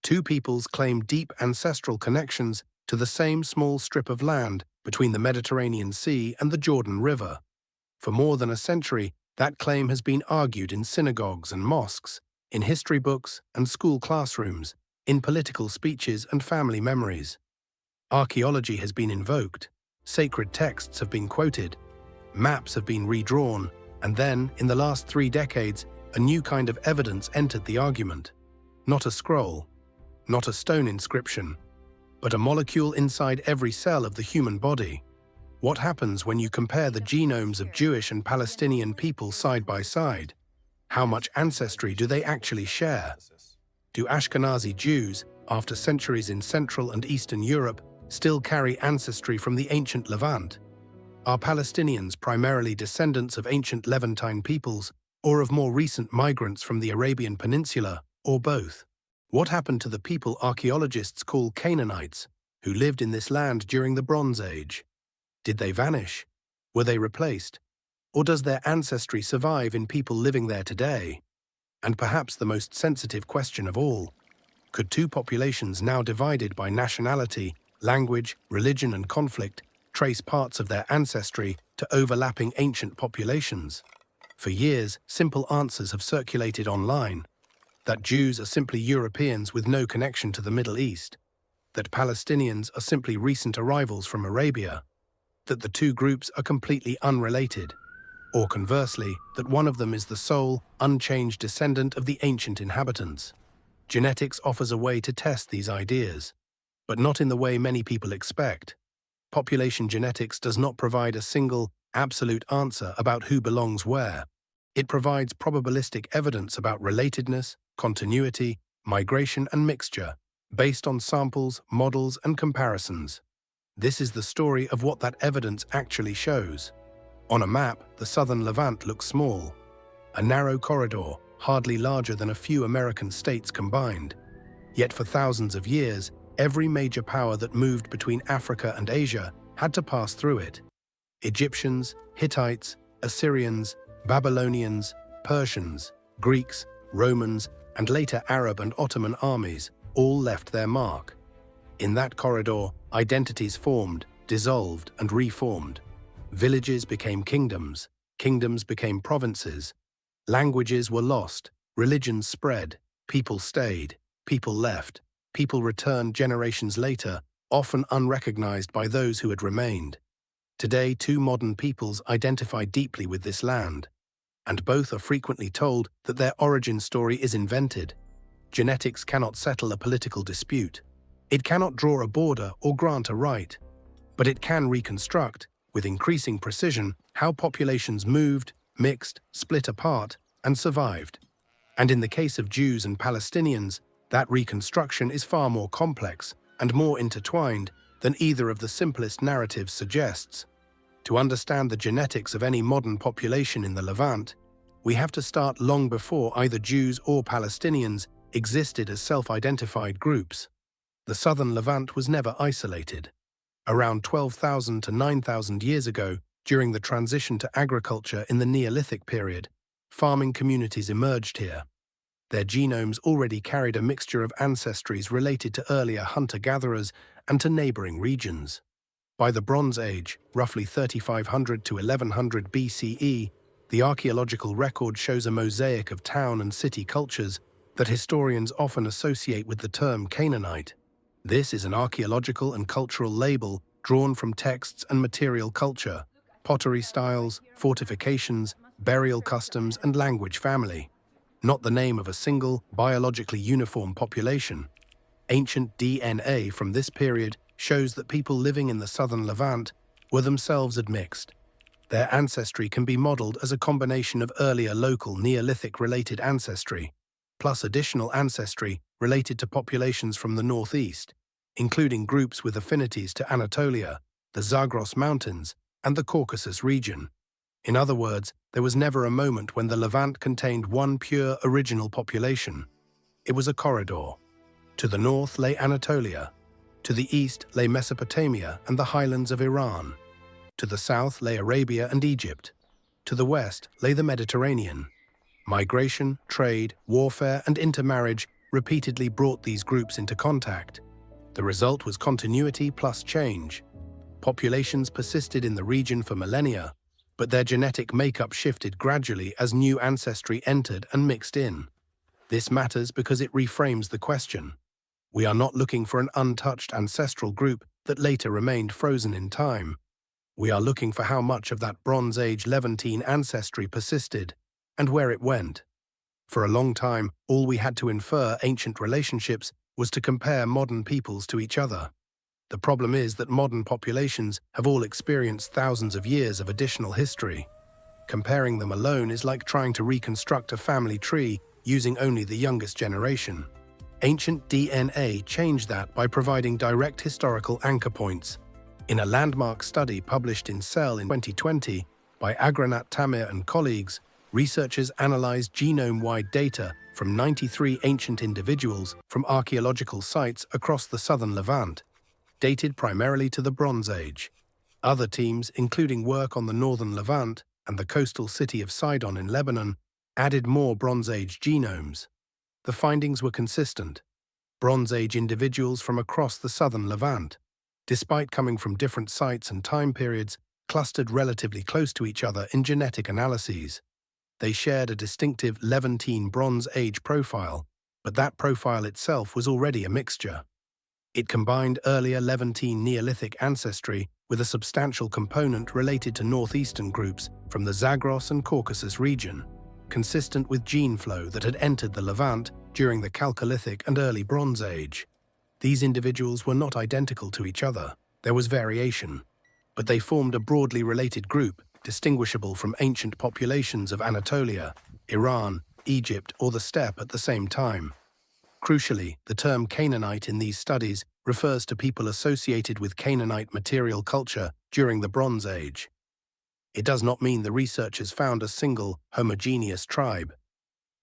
Two peoples claim deep ancestral connections to the same small strip of land between the Mediterranean Sea and the Jordan River. For more than a century, that claim has been argued in synagogues and mosques, in history books and school classrooms, in political speeches and family memories. Archaeology has been invoked, sacred texts have been quoted, maps have been redrawn, and then, in the last 3 decades, a new kind of evidence entered the argument. Not a scroll, not a stone inscription, but a molecule inside every cell of the human body. What happens when you compare the genomes of Jewish and Palestinian people side by side? How much ancestry do they actually share? Do Ashkenazi Jews, after centuries in Central and Eastern Europe, still carry ancestry from the ancient Levant? Are Palestinians primarily descendants of ancient Levantine peoples, or of more recent migrants from the Arabian Peninsula, or both? What happened to the people archaeologists call Canaanites, who lived in this land during the Bronze Age? Did they vanish? Were they replaced? Or does their ancestry survive in people living there today? And perhaps the most sensitive question of all, could two populations now divided by nationality, language, religion, and conflict trace parts of their ancestry to overlapping ancient populations? For years, simple answers have circulated online: that Jews are simply Europeans with no connection to the Middle East, that Palestinians are simply recent arrivals from Arabia, that the two groups are completely unrelated, or conversely, that one of them is the sole, unchanged descendant of the ancient inhabitants. Genetics offers a way to test these ideas, but not in the way many people expect. Population genetics does not provide a single, absolute answer about who belongs where. It provides probabilistic evidence about relatedness, continuity, migration, and mixture, based on samples, models, and comparisons. This is the story of what that evidence actually shows. On a map, the southern Levant looks small, a narrow corridor, hardly larger than a few American states combined. Yet for thousands of years, every major power that moved between Africa and Asia had to pass through it. Egyptians, Hittites, Assyrians, Babylonians, Persians, Greeks, Romans, and later Arab and Ottoman armies all left their mark. In that corridor, identities formed, dissolved, and reformed. Villages became kingdoms, kingdoms became provinces. Languages were lost, religions spread, people stayed, people left, people returned generations later, often unrecognized by those who had remained. Today, two modern peoples identify deeply with this land, and both are frequently told that their origin story is invented. Genetics cannot settle a political dispute. It cannot draw a border or grant a right, but it can reconstruct, with increasing precision, how populations moved, mixed, split apart, and survived. And in the case of Jews and Palestinians, that reconstruction is far more complex and more intertwined than either of the simplest narratives suggests. To understand the genetics of any modern population in the Levant, we have to start long before either Jews or Palestinians existed as self-identified groups. The southern Levant was never isolated. Around 12,000 to 9,000 years ago, during the transition to agriculture in the Neolithic period, farming communities emerged here. Their genomes already carried a mixture of ancestries related to earlier hunter-gatherers and to neighboring regions. By the Bronze Age, roughly 3500 to 1100 BCE, the archaeological record shows a mosaic of town and city cultures that historians often associate with the term Canaanite. This is an archaeological and cultural label drawn from texts and material culture, pottery styles, fortifications, burial customs, and language family, not the name of a single, biologically uniform population. Ancient DNA from this period shows that people living in the southern Levant were themselves admixed. Their ancestry can be modeled as a combination of earlier local Neolithic-related ancestry, plus additional ancestry related to populations from the northeast, including groups with affinities to Anatolia, the Zagros Mountains, and the Caucasus region. In other words, there was never a moment when the Levant contained one pure original population. It was a corridor. To the north lay Anatolia. To the east lay Mesopotamia and the highlands of Iran. To the south lay Arabia and Egypt. To the west lay the Mediterranean. Migration, trade, warfare, and intermarriage repeatedly brought these groups into contact. The result was continuity plus change. Populations persisted in the region for millennia, but their genetic makeup shifted gradually as new ancestry entered and mixed in. This matters because it reframes the question. We are not looking for an untouched ancestral group that later remained frozen in time. We are looking for how much of that Bronze Age Levantine ancestry persisted, and where it went. For a long time, all we had to infer ancient relationships was to compare modern peoples to each other. The problem is that modern populations have all experienced thousands of years of additional history. Comparing them alone is like trying to reconstruct a family tree using only the youngest generation. Ancient DNA changed that by providing direct historical anchor points. In a landmark study published in Cell in 2020 by Agranat Tamir and colleagues, researchers analyzed genome-wide data from 93 ancient individuals from archaeological sites across the southern Levant, dated primarily to the Bronze Age. Other teams, including work on the northern Levant and the coastal city of Sidon in Lebanon, added more Bronze Age genomes. The findings were consistent. Bronze Age individuals from across the southern Levant, despite coming from different sites and time periods, clustered relatively close to each other in genetic analyses. They shared a distinctive Levantine Bronze Age profile, but that profile itself was already a mixture. It combined earlier Levantine Neolithic ancestry with a substantial component related to northeastern groups from the Zagros and Caucasus region, consistent with gene flow that had entered the Levant during the Chalcolithic and early Bronze Age. These individuals were not identical to each other. There was variation, but they formed a broadly related group, distinguishable from ancient populations of Anatolia, Iran, Egypt, or the steppe at the same time. Crucially, the term Canaanite in these studies refers to people associated with Canaanite material culture during the Bronze Age. It does not mean the researchers found a single, homogeneous tribe.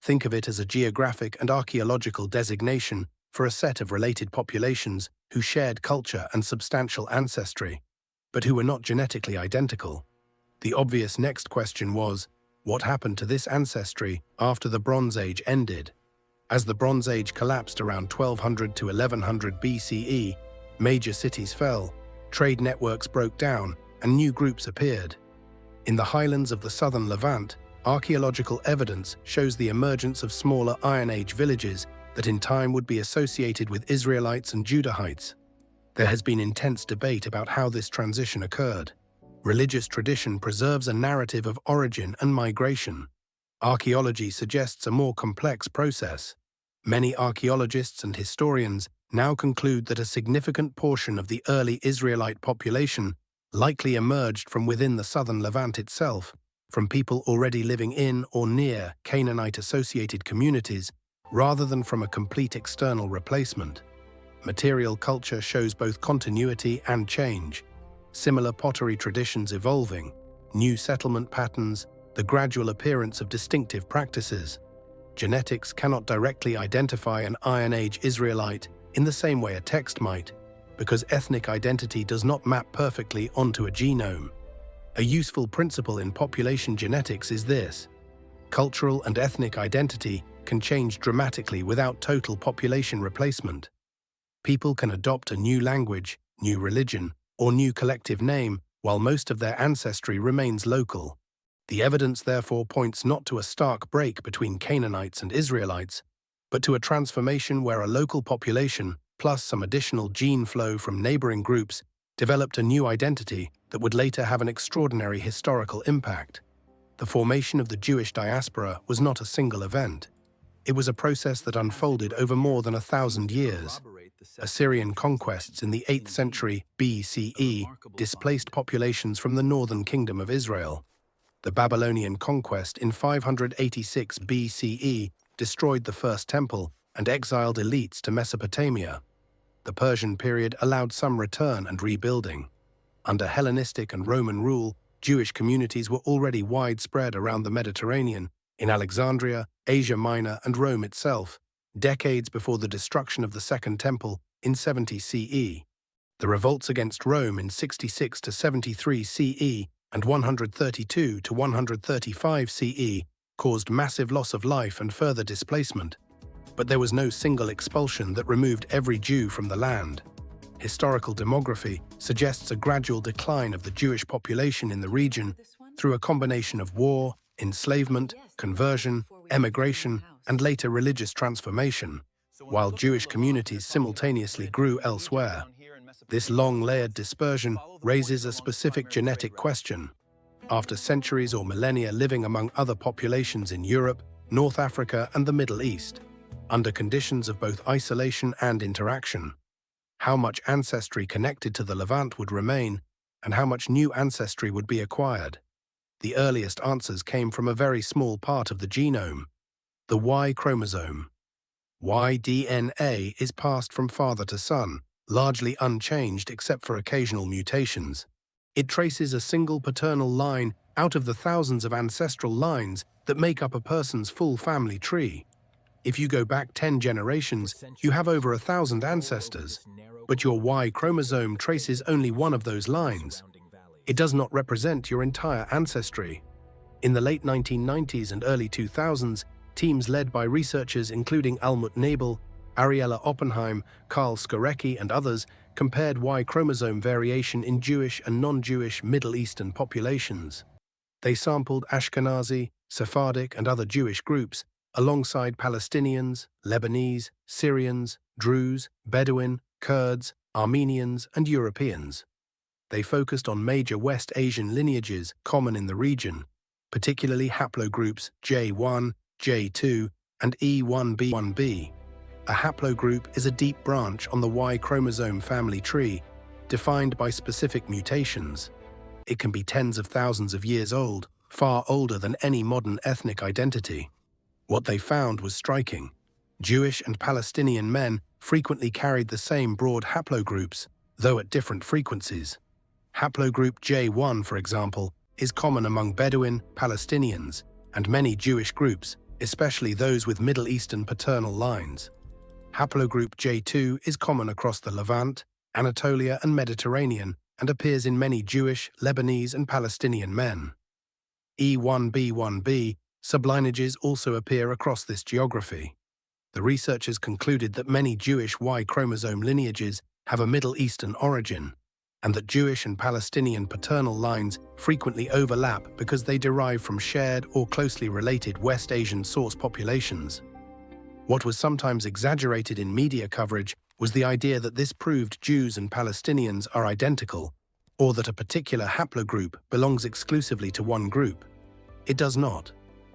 Think of it as a geographic and archaeological designation for a set of related populations who shared culture and substantial ancestry, but who were not genetically identical. The obvious next question was, what happened to this ancestry after the Bronze Age ended? As the Bronze Age collapsed around 1200 to 1100 BCE, major cities fell, trade networks broke down, and new groups appeared. In the highlands of the southern Levant, archaeological evidence shows the emergence of smaller Iron Age villages that in time would be associated with Israelites and Judahites. There has been intense debate about how this transition occurred. Religious tradition preserves a narrative of origin and migration. Archaeology suggests a more complex process. Many archaeologists and historians now conclude that a significant portion of the early Israelite population likely emerged from within the southern Levant itself, from people already living in or near Canaanite-associated communities, rather than from a complete external replacement. Material culture shows both continuity and change. Similar pottery traditions evolving, new settlement patterns, the gradual appearance of distinctive practices. Genetics cannot directly identify an Iron Age Israelite in the same way a text might, because ethnic identity does not map perfectly onto a genome. A useful principle in population genetics is this: cultural and ethnic identity can change dramatically without total population replacement. People can adopt a new language, new religion, or new collective name while most of their ancestry remains local. The evidence therefore points not to a stark break between Canaanites and Israelites, but to a transformation where a local population, plus some additional gene flow from neighboring groups, developed a new identity that would later have an extraordinary historical impact. The formation of the Jewish diaspora was not a single event. It was a process that unfolded over more than 1,000 years. Assyrian conquests in the 8th century BCE displaced populations from the northern kingdom of Israel. The Babylonian conquest in 586 BCE destroyed the First Temple and exiled elites to Mesopotamia. The Persian period allowed some return and rebuilding. Under Hellenistic and Roman rule, Jewish communities were already widespread around the Mediterranean, in Alexandria, Asia Minor, and Rome itself, decades before the destruction of the Second Temple in 70 CE. The revolts against Rome in 66 to 73 CE and 132 to 135 CE caused massive loss of life and further displacement. But there was no single expulsion that removed every Jew from the land. Historical demography suggests a gradual decline of the Jewish population in the region through a combination of war, enslavement, conversion, emigration, and later religious transformation, while Jewish communities simultaneously grew elsewhere. This long-layered dispersion raises a specific genetic question. After centuries or millennia living among other populations in Europe, North Africa, and the Middle East, under conditions of both isolation and interaction, how much ancestry connected to the Levant would remain, and how much new ancestry would be acquired? The earliest answers came from a very small part of the genome, the Y chromosome. Y DNA is passed from father to son, largely unchanged except for occasional mutations. It traces a single paternal line out of the thousands of ancestral lines that make up a person's full family tree. If you go back 10 generations, you have over 1,000 ancestors, but your Y chromosome traces only one of those lines. It does not represent your entire ancestry. In the late 1990s and early 2000s, teams led by researchers including Almut Nebel, Ariella Oppenheim, Karl Skorecki, and others compared Y chromosome variation in Jewish and non-Jewish Middle Eastern populations. They sampled Ashkenazi, Sephardic, and other Jewish groups, alongside Palestinians, Lebanese, Syrians, Druze, Bedouin, Kurds, Armenians, and Europeans. They focused on major West Asian lineages common in the region, particularly haplogroups J1, J2, and E1b1b. A haplogroup is a deep branch on the Y chromosome family tree, defined by specific mutations. It can be tens of thousands of years old, far older than any modern ethnic identity. What they found was striking. Jewish and Palestinian men frequently carried the same broad haplogroups, though at different frequencies. Haplogroup J1, for example, is common among Bedouin, Palestinians, and many Jewish groups, especially those with Middle Eastern paternal lines. Haplogroup J2 is common across the Levant, Anatolia, and Mediterranean, and appears in many Jewish, Lebanese, and Palestinian men. E1b1b sublineages also appear across this geography. The researchers concluded that many Jewish Y chromosome lineages have a Middle Eastern origin, and that Jewish and Palestinian paternal lines frequently overlap because they derive from shared or closely related West Asian source populations. What was sometimes exaggerated in media coverage was the idea that this proved Jews and Palestinians are identical, or that a particular haplogroup belongs exclusively to one group. It does not.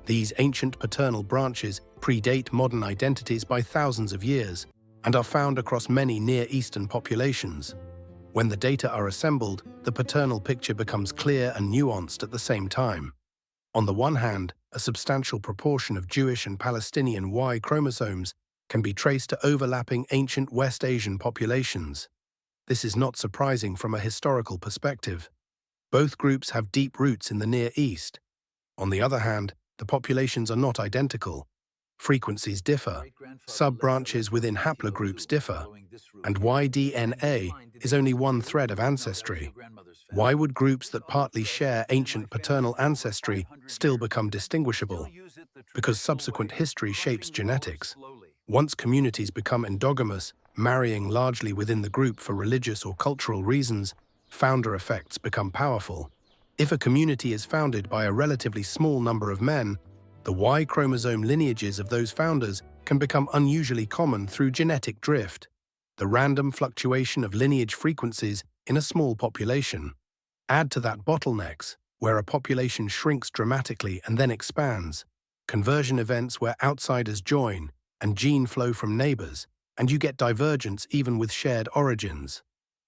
These ancient paternal branches predate modern identities by thousands of years and are found across many Near Eastern populations. When the data are assembled, the paternal picture becomes clear and nuanced at the same time. On the one hand, a substantial proportion of Jewish and Palestinian Y chromosomes can be traced to overlapping ancient West Asian populations. This is not surprising from a historical perspective. Both groups have deep roots in the Near East. On the other hand, the populations are not identical. Frequencies differ, sub-branches within haplogroups differ, and Y-DNA is only one thread of ancestry. Why would groups that partly share ancient paternal ancestry still become distinguishable? Because subsequent history shapes genetics. Once communities become endogamous, marrying largely within the group for religious or cultural reasons, founder effects become powerful. If a community is founded by a relatively small number of men, the Y chromosome lineages of those founders can become unusually common through genetic drift, the random fluctuation of lineage frequencies in a small population. Add to that bottlenecks, where a population shrinks dramatically and then expands, conversion events where outsiders join, and gene flow from neighbors, and you get divergence even with shared origins.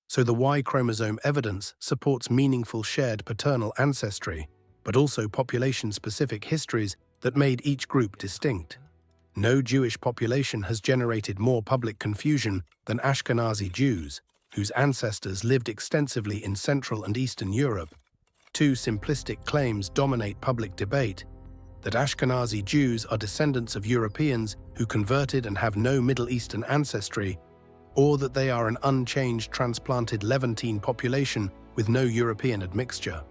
So the Y chromosome evidence supports meaningful shared paternal ancestry, but also population-specific histories that made each group distinct. No Jewish population has generated more public confusion than Ashkenazi Jews, whose ancestors lived extensively in Central and Eastern Europe. Two simplistic claims dominate public debate: that Ashkenazi Jews are descendants of Europeans who converted and have no Middle Eastern ancestry, or that they are an unchanged transplanted Levantine population with no European admixture.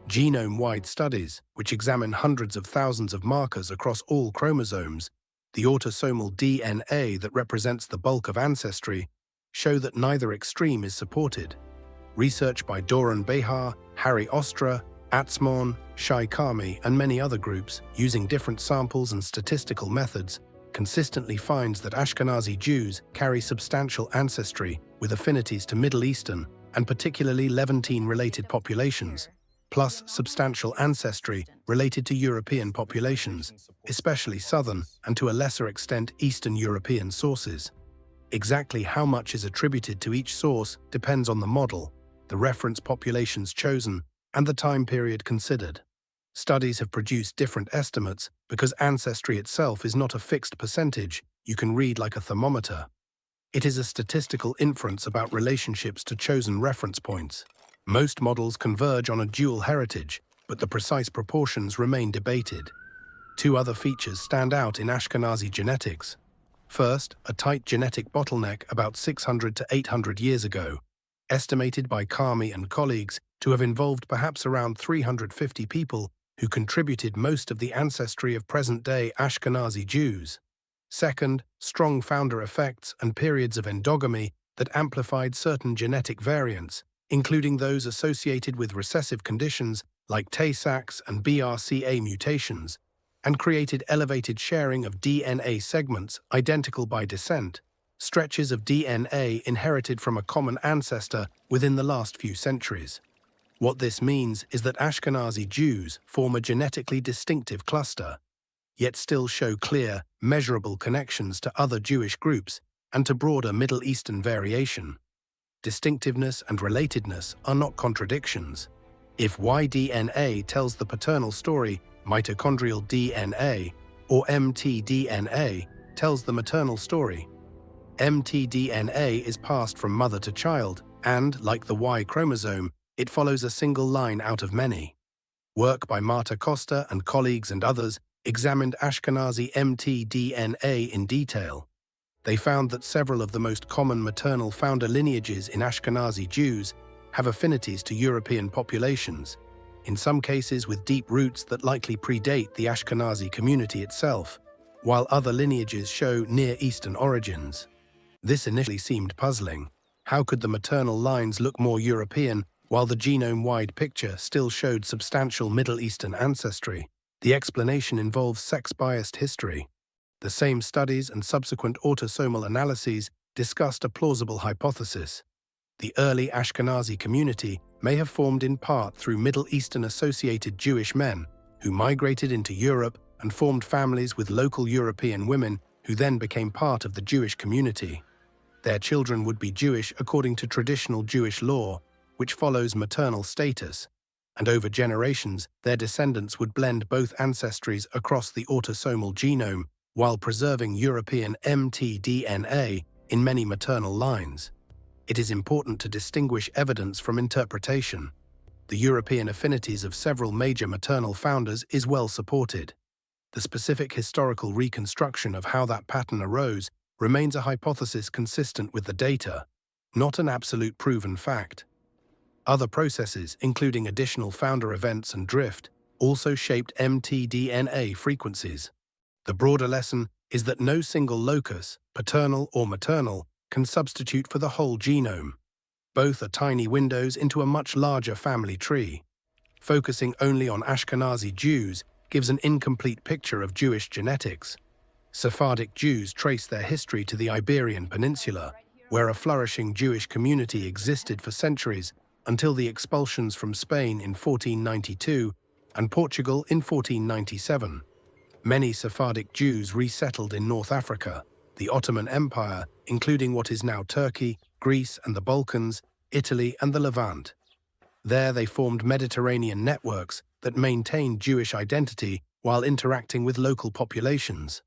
Genome-wide studies, which examine hundreds of thousands of markers across all chromosomes, the autosomal DNA that represents the bulk of ancestry, show that neither extreme is supported. Research by Doron Behar, Harry Ostra, Atzmon, Shai Karmi, and many other groups, using different samples and statistical methods, consistently finds that Ashkenazi Jews carry substantial ancestry with affinities to Middle Eastern and particularly Levantine-related populations, plus substantial ancestry related to European populations, especially Southern and to a lesser extent Eastern European sources. Exactly how much is attributed to each source depends on the model, the reference populations chosen, and the time period considered. Studies have produced different estimates because ancestry itself is not a fixed percentage you can read like a thermometer. It is a statistical inference about relationships to chosen reference points. Most models converge on a dual heritage, but the precise proportions remain debated. Two other features stand out in Ashkenazi genetics. First, a tight genetic bottleneck about 600 to 800 years ago, estimated by Karmi and colleagues to have involved perhaps around 350 people who contributed most of the ancestry of present-day Ashkenazi Jews. Second, strong founder effects and periods of endogamy that amplified certain genetic variants, including those associated with recessive conditions like Tay-Sachs and BRCA mutations, and created elevated sharing of DNA segments identical by descent, stretches of DNA inherited from a common ancestor within the last few centuries. What this means is that Ashkenazi Jews form a genetically distinctive cluster, yet still show clear, measurable connections to other Jewish groups and to broader Middle Eastern variation. Distinctiveness and relatedness are not contradictions. If Y-DNA tells the paternal story, mitochondrial DNA, or mtDNA, tells the maternal story. mtDNA is passed from mother to child, and, like the Y chromosome, it follows a single line out of many. Work by Marta Costa and colleagues and others examined Ashkenazi mtDNA in detail. They found that several of the most common maternal founder lineages in Ashkenazi Jews have affinities to European populations, in some cases with deep roots that likely predate the Ashkenazi community itself, while other lineages show Near Eastern origins. This initially seemed puzzling. How could the maternal lines look more European while the genome-wide picture still showed substantial Middle Eastern ancestry? The explanation involves sex-biased history. The same studies and subsequent autosomal analyses discussed a plausible hypothesis. The early Ashkenazi community may have formed in part through Middle Eastern-associated Jewish men who migrated into Europe and formed families with local European women who then became part of the Jewish community. Their children would be Jewish according to traditional Jewish law, which follows maternal status, and over generations their descendants would blend both ancestries across the autosomal genome while preserving European mtDNA in many maternal lines. It is important to distinguish evidence from interpretation. The European affinities of several major maternal founders is well supported. The specific historical reconstruction of how that pattern arose remains a hypothesis consistent with the data, not an absolute proven fact. Other processes, including additional founder events and drift, also shaped mtDNA frequencies. The broader lesson is that no single locus, paternal or maternal, can substitute for the whole genome. Both are tiny windows into a much larger family tree. Focusing only on Ashkenazi Jews gives an incomplete picture of Jewish genetics. Sephardic Jews trace their history to the Iberian Peninsula, where a flourishing Jewish community existed for centuries until the expulsions from Spain in 1492 and Portugal in 1497. Many Sephardic Jews resettled in North Africa, the Ottoman Empire, including what is now Turkey, Greece and the Balkans, Italy and the Levant. There they formed Mediterranean networks that maintained Jewish identity while interacting with local populations.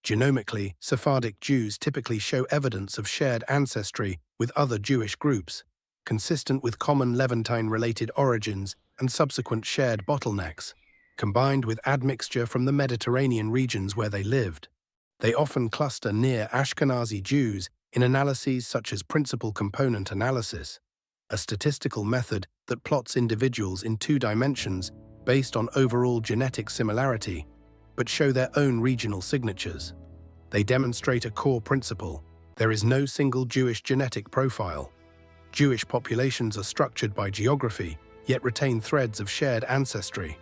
Genomically, Sephardic Jews typically show evidence of shared ancestry with other Jewish groups, consistent with common Levantine-related origins and subsequent shared bottlenecks, combined with admixture from the Mediterranean regions where they lived. They often cluster near Ashkenazi Jews in analyses such as principal component analysis, a statistical method that plots individuals in 2 dimensions based on overall genetic similarity, but show their own regional signatures. They demonstrate a core principle. There is no single Jewish genetic profile. Jewish populations are structured by geography, yet retain threads of shared ancestry.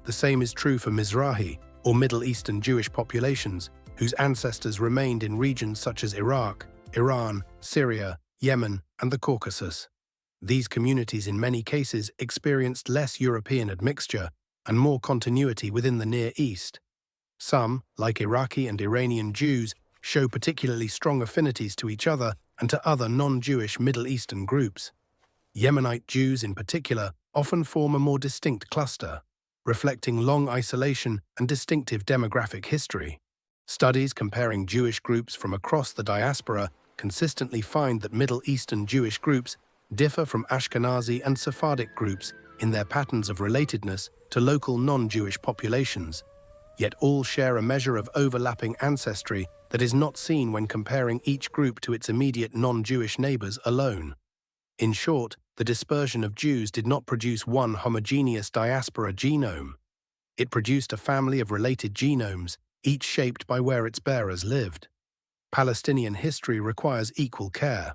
The same is true for Mizrahi, or Middle Eastern Jewish populations, whose ancestors remained in regions such as Iraq, Iran, Syria, Yemen, and the Caucasus. These communities in many cases experienced less European admixture and more continuity within the Near East. Some, like Iraqi and Iranian Jews, show particularly strong affinities to each other and to other non-Jewish Middle Eastern groups. Yemenite Jews in particular often form a more distinct cluster, reflecting long isolation and distinctive demographic history. Studies comparing Jewish groups from across the diaspora consistently find that Middle Eastern Jewish groups differ from Ashkenazi and Sephardic groups in their patterns of relatedness to local non-Jewish populations, yet all share a measure of overlapping ancestry that is not seen when comparing each group to its immediate non-Jewish neighbors alone. In short, the dispersion of Jews did not produce one homogeneous diaspora genome. It produced a family of related genomes, each shaped by where its bearers lived. Palestinian history requires equal care.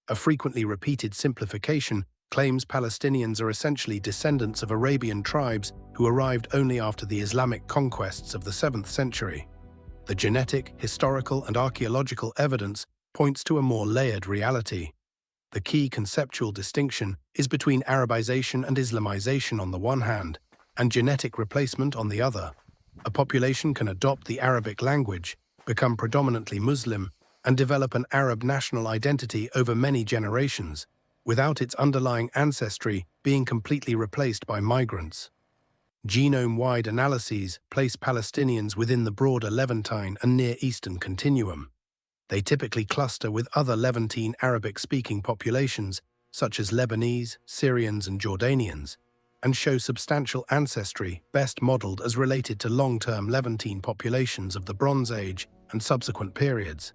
A frequently repeated simplification claims Palestinians are essentially descendants of Arabian tribes who arrived only after the Islamic conquests of the 7th century. The genetic, historical, and archaeological evidence points to a more layered reality. The key conceptual distinction is between Arabization and Islamization on the one hand, and genetic replacement on the other. A population can adopt the Arabic language, become predominantly Muslim, and develop an Arab national identity over many generations, without its underlying ancestry being completely replaced by migrants. Genome-wide analyses place Palestinians within the broader Levantine and Near Eastern continuum. They typically cluster with other Levantine Arabic-speaking populations, such as Lebanese, Syrians, and Jordanians, and show substantial ancestry best modeled as related to long-term Levantine populations of the Bronze Age and subsequent periods.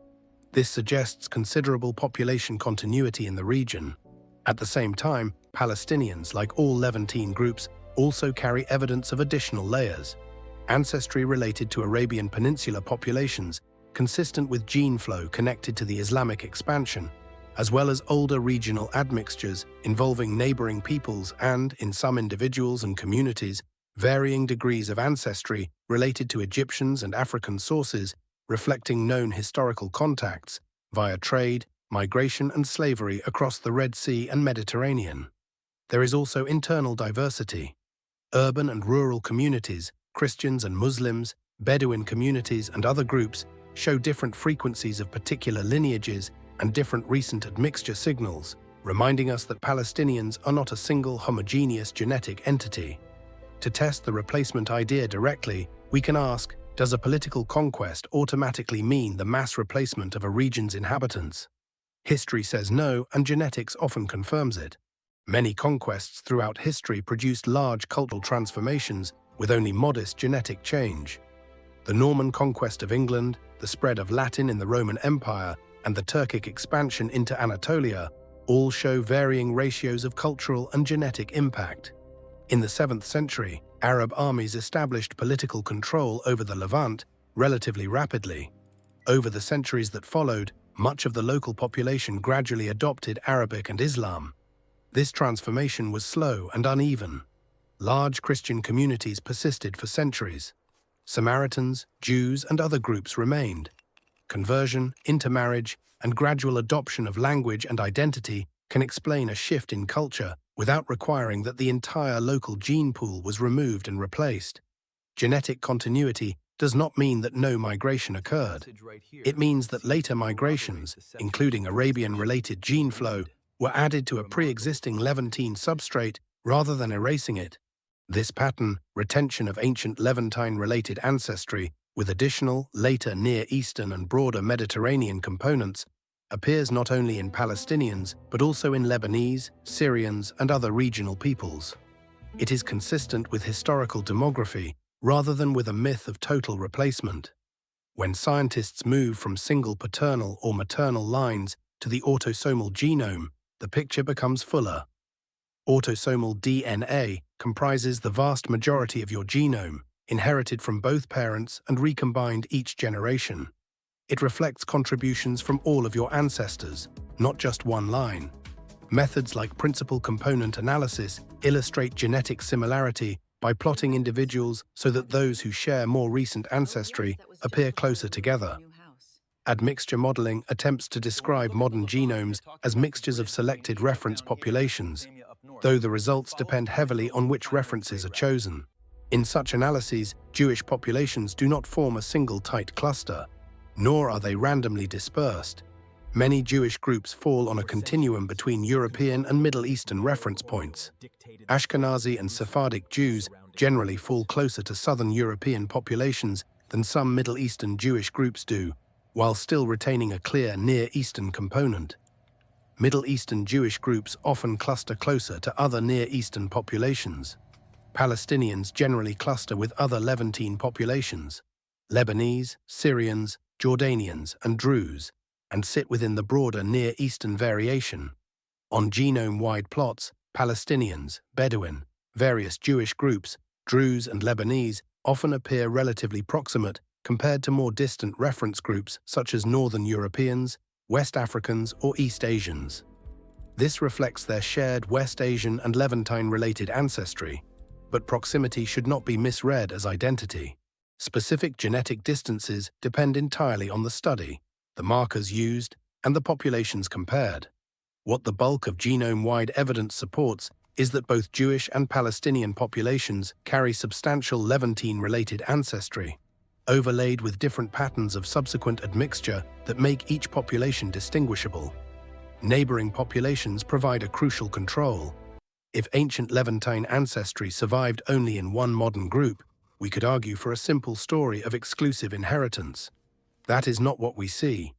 This suggests considerable population continuity in the region. At the same time, Palestinians, like all Levantine groups, also carry evidence of additional layers. Ancestry related to Arabian Peninsula populations, consistent with gene flow connected to the Islamic expansion, as well as older regional admixtures involving neighboring peoples and, in some individuals and communities, varying degrees of ancestry related to Egyptians and African sources, reflecting known historical contacts via trade, migration, and slavery across the Red Sea and Mediterranean. There is also internal diversity. Urban and rural communities, Christians and Muslims, Bedouin communities, and other groups show different frequencies of particular lineages and different recent admixture signals, reminding us that Palestinians are not a single homogeneous genetic entity. To test the replacement idea directly, we can ask, does a political conquest automatically mean the mass replacement of a region's inhabitants? History says no, and genetics often confirms it. Many conquests throughout history produced large cultural transformations with only modest genetic change. The Norman conquest of England, the spread of Latin in the Roman Empire, and the Turkic expansion into Anatolia all show varying ratios of cultural and genetic impact. In the 7th century, Arab armies established political control over the Levant relatively rapidly. Over the centuries that followed, much of the local population gradually adopted Arabic and Islam. This transformation was slow and uneven. Large Christian communities persisted for centuries. Samaritans, Jews, and other groups remained. Conversion, intermarriage, and gradual adoption of language and identity can explain a shift in culture without requiring that the entire local gene pool was removed and replaced. Genetic continuity does not mean that no migration occurred. It means that later migrations, including Arabian-related gene flow, were added to a pre-existing Levantine substrate rather than erasing it. This pattern, retention of ancient Levantine-related ancestry with additional, later Near Eastern and broader Mediterranean components, appears not only in Palestinians but also in Lebanese, Syrians, and other regional peoples. It is consistent with historical demography rather than with a myth of total replacement. When scientists move from single paternal or maternal lines to the autosomal genome, the picture becomes fuller. Autosomal DNA comprises the vast majority of your genome, inherited from both parents and recombined each generation. It reflects contributions from all of your ancestors, not just one line. Methods like principal component analysis illustrate genetic similarity by plotting individuals so that those who share more recent ancestry appear closer together. Admixture modeling attempts to describe modern genomes as mixtures of selected reference populations, though the results depend heavily on which references are chosen. In such analyses, Jewish populations do not form a single tight cluster, nor are they randomly dispersed. Many Jewish groups fall on a continuum between European and Middle Eastern reference points. Ashkenazi and Sephardic Jews generally fall closer to Southern European populations than some Middle Eastern Jewish groups do, while still retaining a clear Near Eastern component. Middle Eastern Jewish groups often cluster closer to other Near Eastern populations. Palestinians generally cluster with other Levantine populations, Lebanese, Syrians, Jordanians, and Druze, and sit within the broader Near Eastern variation. On genome-wide plots, Palestinians, Bedouin, various Jewish groups, Druze and Lebanese often appear relatively proximate compared to more distant reference groups such as Northern Europeans, West Africans, or East Asians. This reflects their shared West Asian and Levantine-related ancestry, but proximity should not be misread as identity. Specific genetic distances depend entirely on the study, the markers used, and the populations compared. What the bulk of genome-wide evidence supports is that both Jewish and Palestinian populations carry substantial Levantine-related ancestry, overlaid with different patterns of subsequent admixture that make each population distinguishable. Neighboring populations provide a crucial control. If ancient Levantine ancestry survived only in one modern group, we could argue for a simple story of exclusive inheritance. That is not what we see.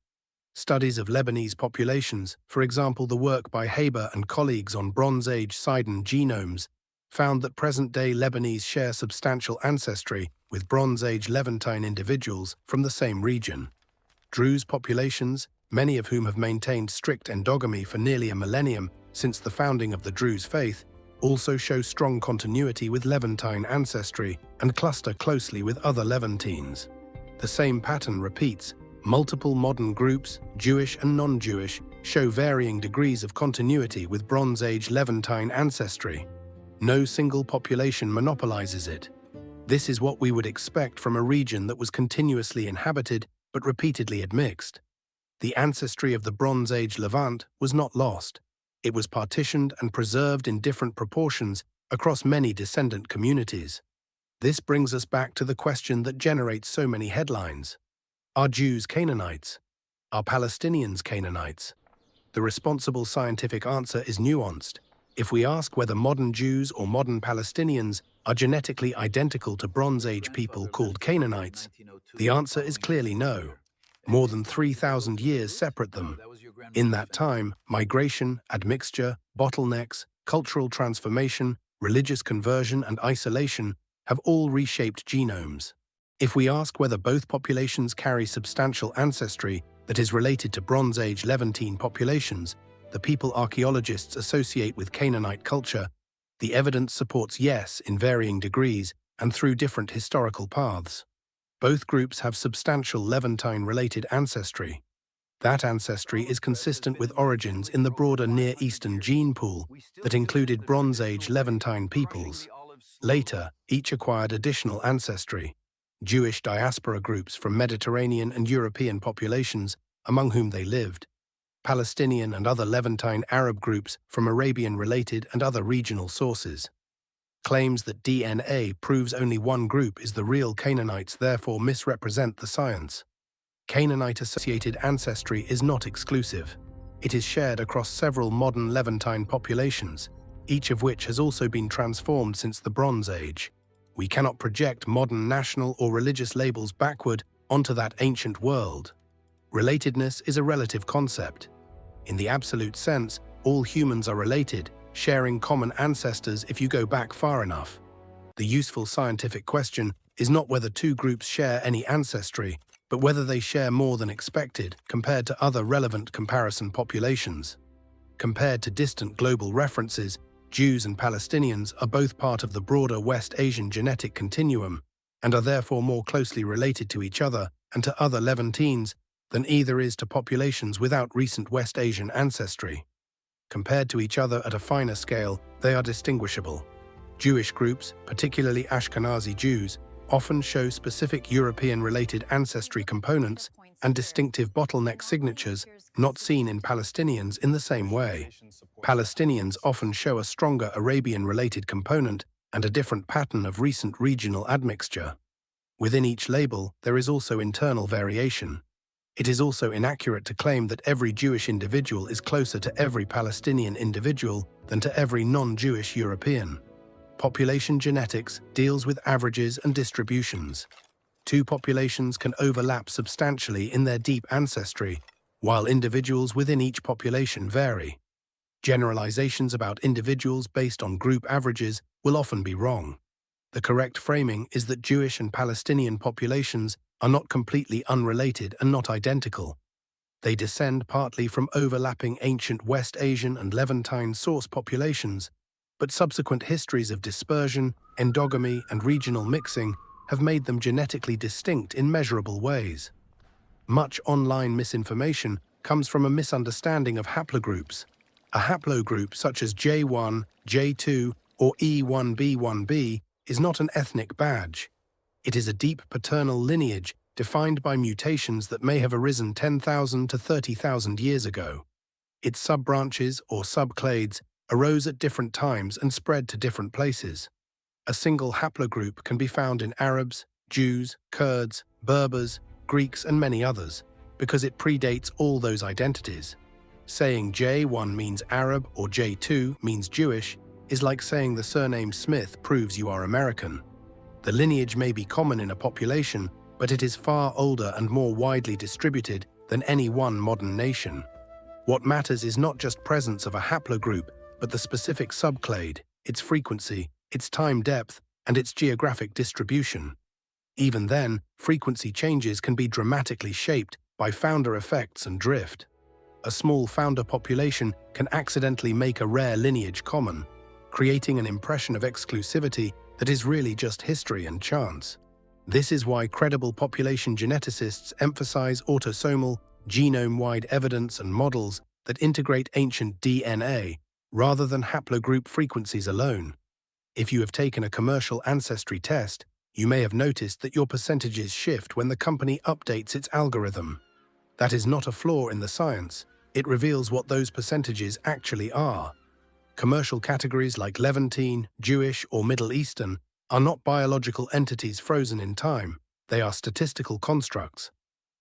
Studies of Lebanese populations, for example the work by Haber and colleagues on Bronze Age Sidon genomes, found that present-day Lebanese share substantial ancestry with Bronze Age Levantine individuals from the same region. Druze populations, many of whom have maintained strict endogamy for nearly a millennium since the founding of the Druze faith, also show strong continuity with Levantine ancestry and cluster closely with other Levantines. The same pattern repeats. Multiple modern groups, Jewish and non-Jewish, show varying degrees of continuity with Bronze Age Levantine ancestry. No single population monopolizes it. This is what we would expect from a region that was continuously inhabited but repeatedly admixed. The ancestry of the Bronze Age Levant was not lost. It was partitioned and preserved in different proportions across many descendant communities. This brings us back to the question that generates so many headlines. Are Jews Canaanites? Are Palestinians Canaanites? The responsible scientific answer is nuanced. If we ask whether modern Jews or modern Palestinians are genetically identical to Bronze Age people called Canaanites, the answer is clearly no. More than 3,000 years separate them. In that time, migration, admixture, bottlenecks, cultural transformation, religious conversion, and isolation have all reshaped genomes. If we ask whether both populations carry substantial ancestry that is related to Bronze Age Levantine populations, the people archaeologists associate with Canaanite culture, the evidence supports yes in varying degrees and through different historical paths. Both groups have substantial Levantine-related ancestry. That ancestry is consistent with origins in the broader Near Eastern gene pool that included Bronze Age Levantine peoples. Later, each acquired additional ancestry. Jewish diaspora groups from Mediterranean and European populations, among whom they lived. Palestinian and other Levantine Arab groups from Arabian-related and other regional sources. Claims that DNA proves only one group is the real Canaanites therefore misrepresent the science. Canaanite-associated ancestry is not exclusive. It is shared across several modern Levantine populations, each of which has also been transformed since the Bronze Age. We cannot project modern national or religious labels backward onto that ancient world. Relatedness is a relative concept. In the absolute sense, all humans are related, sharing common ancestors if you go back far enough. The useful scientific question is not whether two groups share any ancestry, but whether they share more than expected compared to other relevant comparison populations. Compared to distant global references, Jews and Palestinians are both part of the broader West Asian genetic continuum and are therefore more closely related to each other and to other Levantines than either is to populations without recent West Asian ancestry. Compared to each other at a finer scale, they are distinguishable. Jewish groups, particularly Ashkenazi Jews, often show specific European-related ancestry components and distinctive bottleneck signatures not seen in Palestinians in the same way. Palestinians often show a stronger Arabian-related component and a different pattern of recent regional admixture. Within each label, there is also internal variation. It is also inaccurate to claim that every Jewish individual is closer to every Palestinian individual than to every non-Jewish European. Population genetics deals with averages and distributions. Two populations can overlap substantially in their deep ancestry, while individuals within each population vary. Generalizations about individuals based on group averages will often be wrong. The correct framing is that Jewish and Palestinian populations are not completely unrelated and not identical. They descend partly from overlapping ancient West Asian and Levantine source populations, but subsequent histories of dispersion, endogamy, and regional mixing have made them genetically distinct in measurable ways. Much online misinformation comes from a misunderstanding of haplogroups. A haplogroup such as J1, J2, or E1b1b is not an ethnic badge. It is a deep paternal lineage defined by mutations that may have arisen 10,000 to 30,000 years ago. Its sub-branches or subclades arose at different times and spread to different places. A single haplogroup can be found in Arabs, Jews, Kurds, Berbers, Greeks, and many others, because it predates all those identities. Saying J1 means Arab or J2 means Jewish is like saying the surname Smith proves you are American. The lineage may be common in a population, but it is far older and more widely distributed than any one modern nation. What matters is not just presence of a haplogroup, but the specific subclade, its frequency, its time depth, and its geographic distribution. Even then, frequency changes can be dramatically shaped by founder effects and drift. A small founder population can accidentally make a rare lineage common, creating an impression of exclusivity that is really just history and chance. This is why credible population geneticists emphasize autosomal, genome-wide evidence and models that integrate ancient DNA rather than haplogroup frequencies alone. If you have taken a commercial ancestry test, you may have noticed that your percentages shift when the company updates its algorithm. That is not a flaw in the science. It reveals what those percentages actually are. Commercial categories like Levantine, Jewish, or Middle Eastern are not biological entities frozen in time. They are statistical constructs.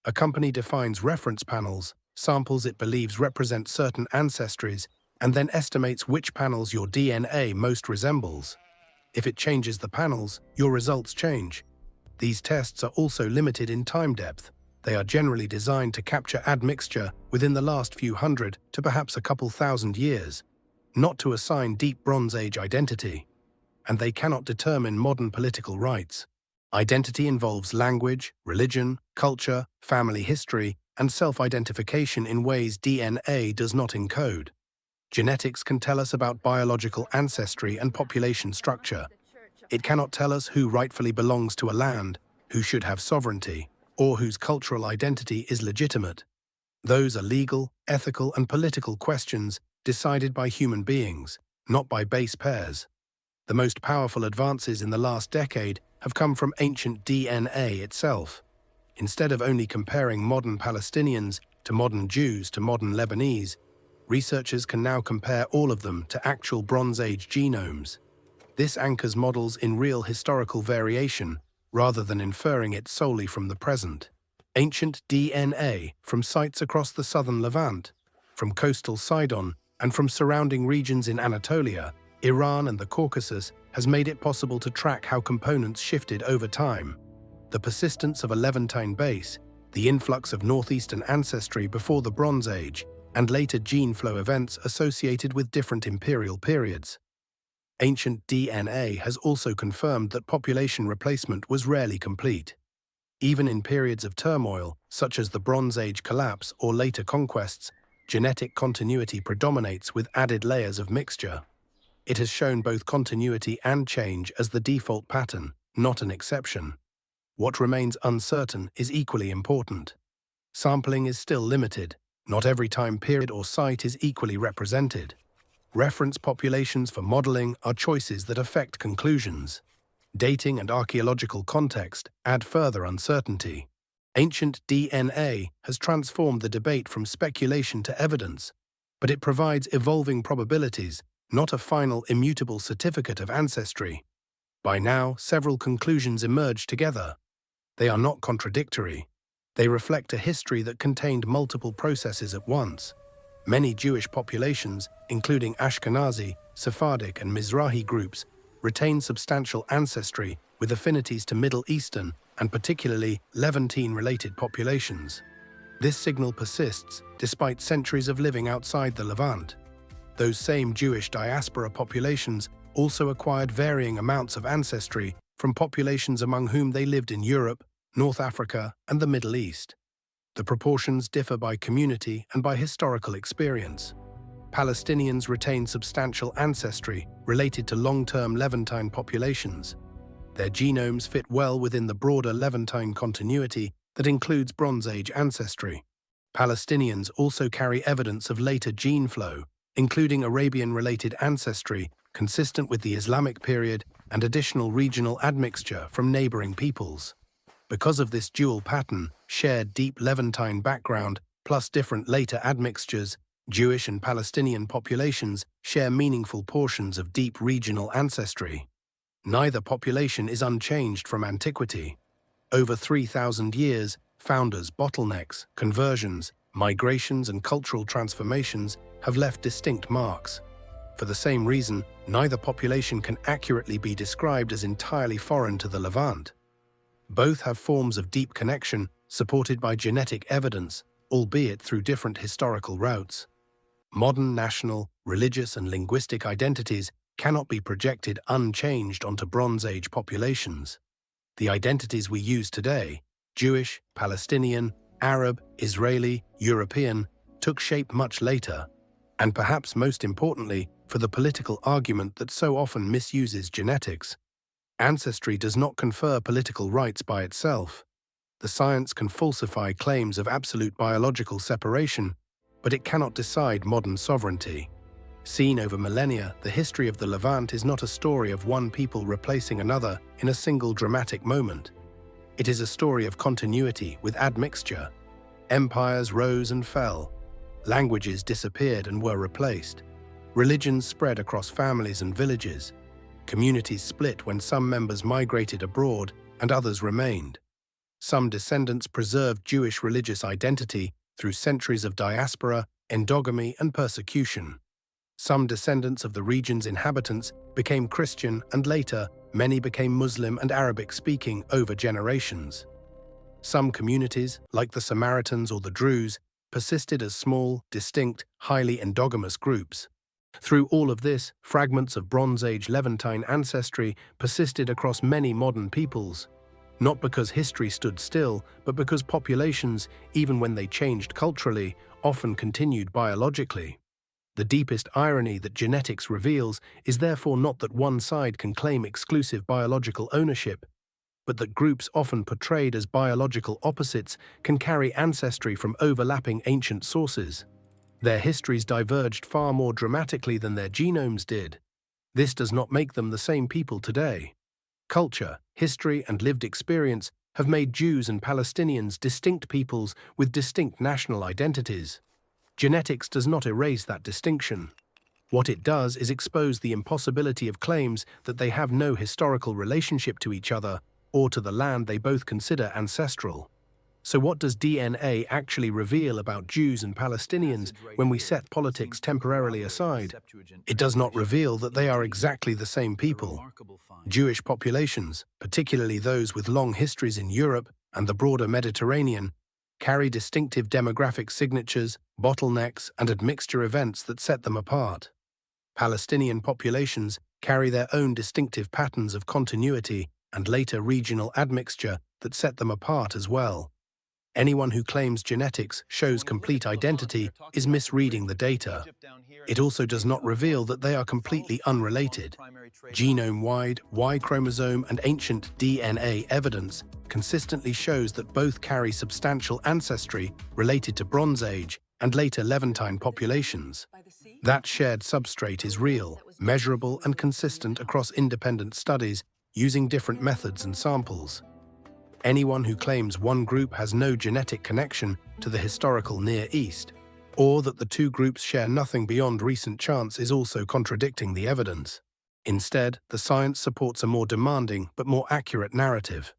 A company defines reference panels, samples it believes represent certain ancestries, and then estimates which panels your DNA most resembles. If it changes the panels, your results change. These tests are also limited in time depth. They are generally designed to capture admixture within the last few hundred to perhaps a couple thousand years, not to assign deep Bronze Age identity. And they cannot determine modern political rights. Identity involves language, religion, culture, family history, and self-identification in ways DNA does not encode. Genetics can tell us about biological ancestry and population structure. It cannot tell us who rightfully belongs to a land, who should have sovereignty, or whose cultural identity is legitimate. Those are legal, ethical, and political questions decided by human beings, not by base pairs. The most powerful advances in the last decade have come from ancient DNA itself. Instead of only comparing modern Palestinians to modern Jews to modern Lebanese, researchers can now compare all of them to actual Bronze Age genomes. This anchors models in real historical variation, rather than inferring it solely from the present. Ancient DNA from sites across the southern Levant, from coastal Sidon, and from surrounding regions in Anatolia, Iran, and the Caucasus has made it possible to track how components shifted over time. The persistence of a Levantine base, the influx of northeastern ancestry before the Bronze Age, and later gene flow events associated with different imperial periods. Ancient DNA has also confirmed that population replacement was rarely complete. Even in periods of turmoil, such as the Bronze Age collapse or later conquests, genetic continuity predominates with added layers of mixture. It has shown both continuity and change as the default pattern, not an exception. What remains uncertain is equally important. Sampling is still limited. Not every time period or site is equally represented. Reference populations for modeling are choices that affect conclusions. Dating and archaeological context add further uncertainty. Ancient DNA has transformed the debate from speculation to evidence, but it provides evolving probabilities, not a final immutable certificate of ancestry. By now, several conclusions emerge together. They are not contradictory. They reflect a history that contained multiple processes at once. Many Jewish populations, including Ashkenazi, Sephardic, and Mizrahi groups, retain substantial ancestry with affinities to Middle Eastern and particularly Levantine-related populations. This signal persists despite centuries of living outside the Levant. Those same Jewish diaspora populations also acquired varying amounts of ancestry from populations among whom they lived in Europe, North Africa, and the Middle East. The proportions differ by community and by historical experience. Palestinians retain substantial ancestry related to long-term Levantine populations. Their genomes fit well within the broader Levantine continuity that includes Bronze Age ancestry. Palestinians also carry evidence of later gene flow, including Arabian-related ancestry consistent with the Islamic period and additional regional admixture from neighboring peoples. Because of this dual pattern, shared deep Levantine background, plus different later admixtures, Jewish and Palestinian populations share meaningful portions of deep regional ancestry. Neither population is unchanged from antiquity. Over 3,000 years, founders, bottlenecks, conversions, migrations, and cultural transformations have left distinct marks. For the same reason, neither population can accurately be described as entirely foreign to the Levant. Both have forms of deep connection supported by genetic evidence, albeit through different historical routes. Modern national, religious, and linguistic identities cannot be projected unchanged onto Bronze Age populations. The identities we use today, Jewish, Palestinian, Arab, Israeli, European, took shape much later, and perhaps most importantly, for the political argument that so often misuses genetics. Ancestry does not confer political rights by itself. The science can falsify claims of absolute biological separation, but it cannot decide modern sovereignty. Seen over millennia, the history of the Levant is not a story of one people replacing another in a single dramatic moment. It is a story of continuity with admixture. Empires rose and fell. Languages disappeared and were replaced. Religions spread across families and villages. Communities split when some members migrated abroad and others remained. Some descendants preserved Jewish religious identity through centuries of diaspora, endogamy, and persecution. Some descendants of the region's inhabitants became Christian, and later, many became Muslim and Arabic-speaking over generations. Some communities, like the Samaritans or the Druze, persisted as small, distinct, highly endogamous groups. Through all of this, fragments of Bronze Age Levantine ancestry persisted across many modern peoples, not because history stood still, but because populations, even when they changed culturally, often continued biologically. The deepest irony that genetics reveals is therefore not that one side can claim exclusive biological ownership, but that groups often portrayed as biological opposites can carry ancestry from overlapping ancient sources. Their histories diverged far more dramatically than their genomes did. This does not make them the same people today. Culture, history, and lived experience have made Jews and Palestinians distinct peoples with distinct national identities. Genetics does not erase that distinction. What it does is expose the impossibility of claims that they have no historical relationship to each other or to the land they both consider ancestral. So what does DNA actually reveal about Jews and Palestinians when we set politics temporarily aside? It does not reveal that they are exactly the same people. Jewish populations, particularly those with long histories in Europe and the broader Mediterranean, carry distinctive demographic signatures, bottlenecks, and admixture events that set them apart. Palestinian populations carry their own distinctive patterns of continuity and later regional admixture that set them apart as well. Anyone who claims genetics shows complete identity is misreading the data. It also does not reveal that they are completely unrelated. Genome-wide Y chromosome and ancient DNA evidence consistently shows that both carry substantial ancestry related to Bronze Age and later Levantine populations. That shared substrate is real, measurable, and consistent across independent studies using different methods and samples. Anyone who claims one group has no genetic connection to the historical Near East, or that the two groups share nothing beyond recent chance, is also contradicting the evidence. Instead, the science supports a more demanding but more accurate narrative.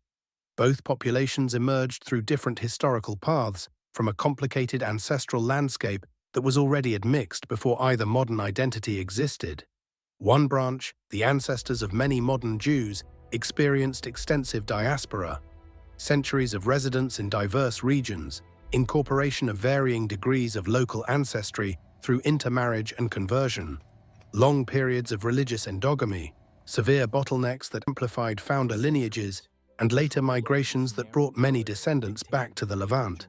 Both populations emerged through different historical paths from a complicated ancestral landscape that was already admixed before either modern identity existed. One branch, the ancestors of many modern Jews, experienced extensive diaspora, centuries of residence in diverse regions, incorporation of varying degrees of local ancestry through intermarriage and conversion, long periods of religious endogamy, severe bottlenecks that amplified founder lineages, and later migrations that brought many descendants back to the Levant.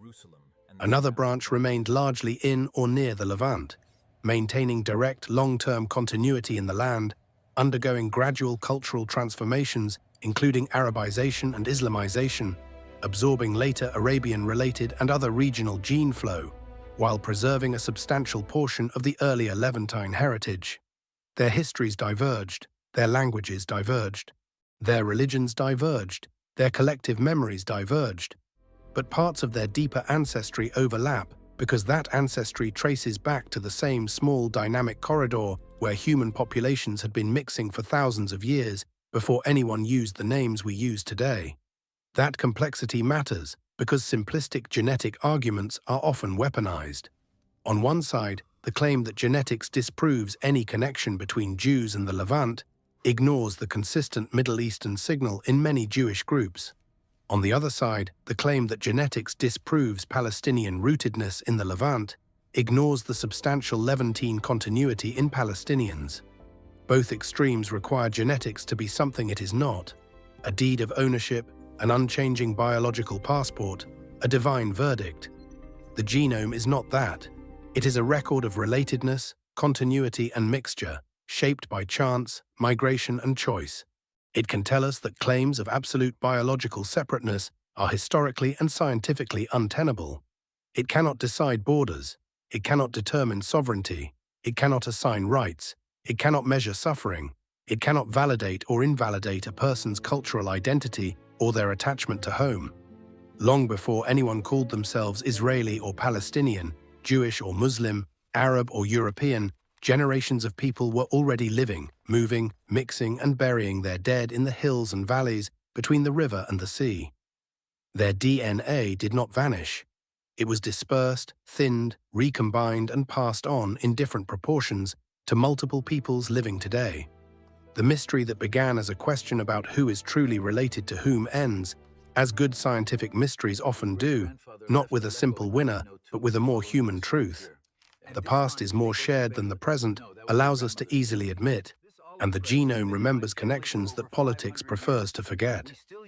Another branch remained largely in or near the Levant, maintaining direct long-term continuity in the land, undergoing gradual cultural transformations including Arabization and Islamization, absorbing later Arabian-related and other regional gene flow, while preserving a substantial portion of the earlier Levantine heritage. Their histories diverged, their languages diverged, their religions diverged, their collective memories diverged, but parts of their deeper ancestry overlap because that ancestry traces back to the same small dynamic corridor where human populations had been mixing for thousands of years before anyone used the names we use today. That complexity matters because simplistic genetic arguments are often weaponized. On one side, the claim that genetics disproves any connection between Jews and the Levant ignores the consistent Middle Eastern signal in many Jewish groups. On the other side, the claim that genetics disproves Palestinian rootedness in the Levant ignores the substantial Levantine continuity in Palestinians. Both extremes require genetics to be something it is not: a deed of ownership, an unchanging biological passport, a divine verdict. The genome is not that. It is a record of relatedness, continuity, and mixture, shaped by chance, migration, and choice. It can tell us that claims of absolute biological separateness are historically and scientifically untenable. It cannot decide borders. It cannot determine sovereignty. It cannot assign rights. It cannot measure suffering. It cannot validate or invalidate a person's cultural identity or their attachment to home. Long before anyone called themselves Israeli or Palestinian, Jewish or Muslim, Arab or European, generations of people were already living, moving, mixing, and burying their dead in the hills and valleys between the river and the sea. Their DNA did not vanish. It was dispersed, thinned, recombined, and passed on in different proportions to multiple peoples living today. The mystery that began as a question about who is truly related to whom ends, as good scientific mysteries often do, not with a simple winner, but with a more human truth. The past is more shared than the present allows us to easily admit, and the genome remembers connections that politics prefers to forget.